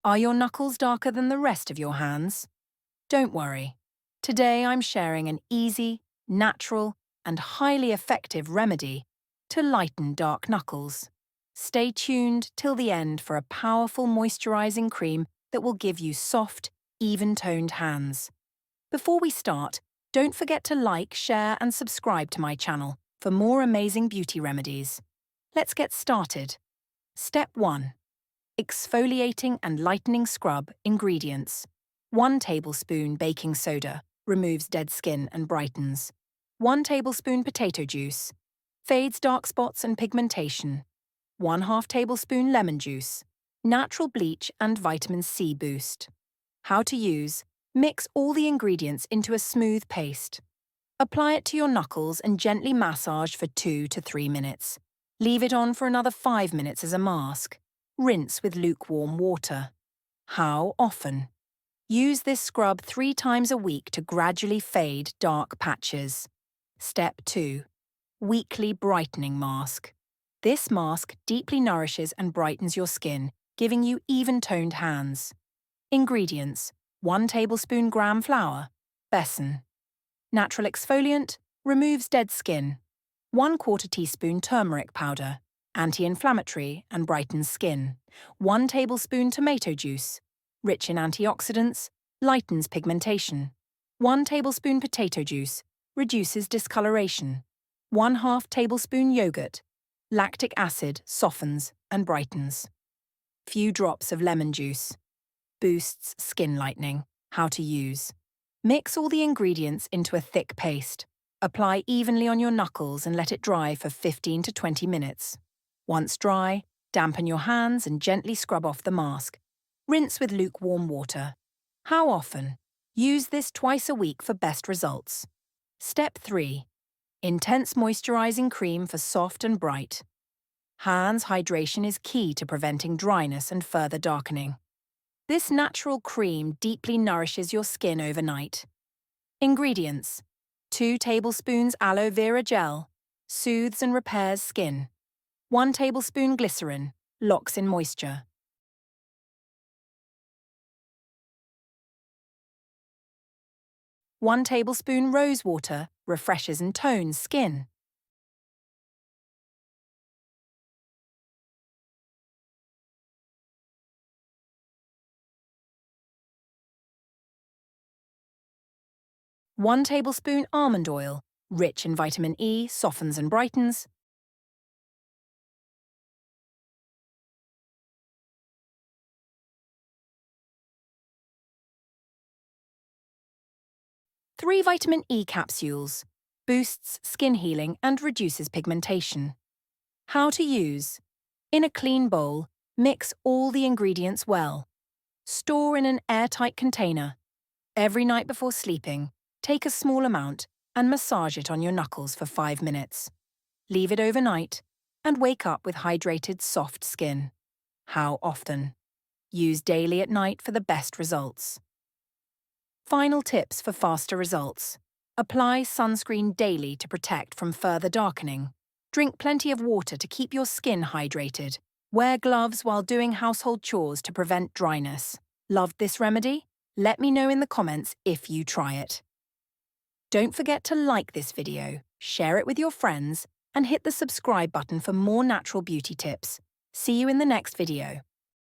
Are your knuckles darker than the rest of your hands? Don't worry. Today I'm sharing an easy, natural, and highly effective remedy to lighten dark knuckles. Stay tuned till the end for a powerful moisturizing cream that will give you soft, even-toned hands. Before we start, don't forget to like, share, and subscribe to my channel for more amazing beauty remedies. Let's get started. Step 1. Exfoliating and lightening scrub ingredients. 1 tablespoon baking soda, removes dead skin and brightens. 1 tablespoon potato juice, fades dark spots and pigmentation. 1/2 tablespoon lemon juice, natural bleach and vitamin C boost. How to use: mix all the ingredients into a smooth paste. Apply it to your knuckles and gently massage for 2 to 3 minutes. Leave it on for another 5 minutes as a mask. Rinse with lukewarm water. How often? Use this scrub 3 times a week to gradually fade dark patches. Step 2. Weekly brightening mask. This mask deeply nourishes and brightens your skin, giving you even-toned hands. Ingredients: 1 tablespoon gram flour, besan. Natural exfoliant, removes dead skin. 1/4 teaspoon turmeric powder, anti-inflammatory and brightens skin. 1 tablespoon tomato juice, rich in antioxidants, lightens pigmentation. 1 tablespoon potato juice, reduces discoloration. 1/2 tablespoon yogurt, lactic acid softens and brightens. Few drops of lemon juice, boosts skin lightening. How to use: mix all the ingredients into a thick paste. Apply evenly on your knuckles and let it dry for 15 to 20 minutes. Once dry, dampen your hands and gently scrub off the mask. Rinse with lukewarm water. How often? Use this twice a week for best results. Step 3. Intense moisturizing cream for soft and bright. Hands hydration is key to preventing dryness and further darkening. This natural cream deeply nourishes your skin overnight. Ingredients: 2 tablespoons aloe vera gel, soothes and repairs skin. 1 tablespoon glycerin, locks in moisture. 1 tablespoon rose water, refreshes and tones skin. One tablespoon almond oil, rich in vitamin E, softens and brightens. 3 vitamin E capsules, boosts skin healing and reduces pigmentation. How to use: in a clean bowl, mix all the ingredients well. Store in an airtight container. Every night before sleeping, take a small amount and massage it on your knuckles for 5 minutes. Leave it overnight and wake up with hydrated, soft skin. How often? Use daily at night for the best results. Final tips for faster results: apply sunscreen daily to protect from further darkening. Drink plenty of water to keep your skin hydrated. Wear gloves while doing household chores to prevent dryness. Loved this remedy? Let me know in the comments if you try it. Don't forget to like this video, share it with your friends, and hit the subscribe button for more natural beauty tips. See you in the next video.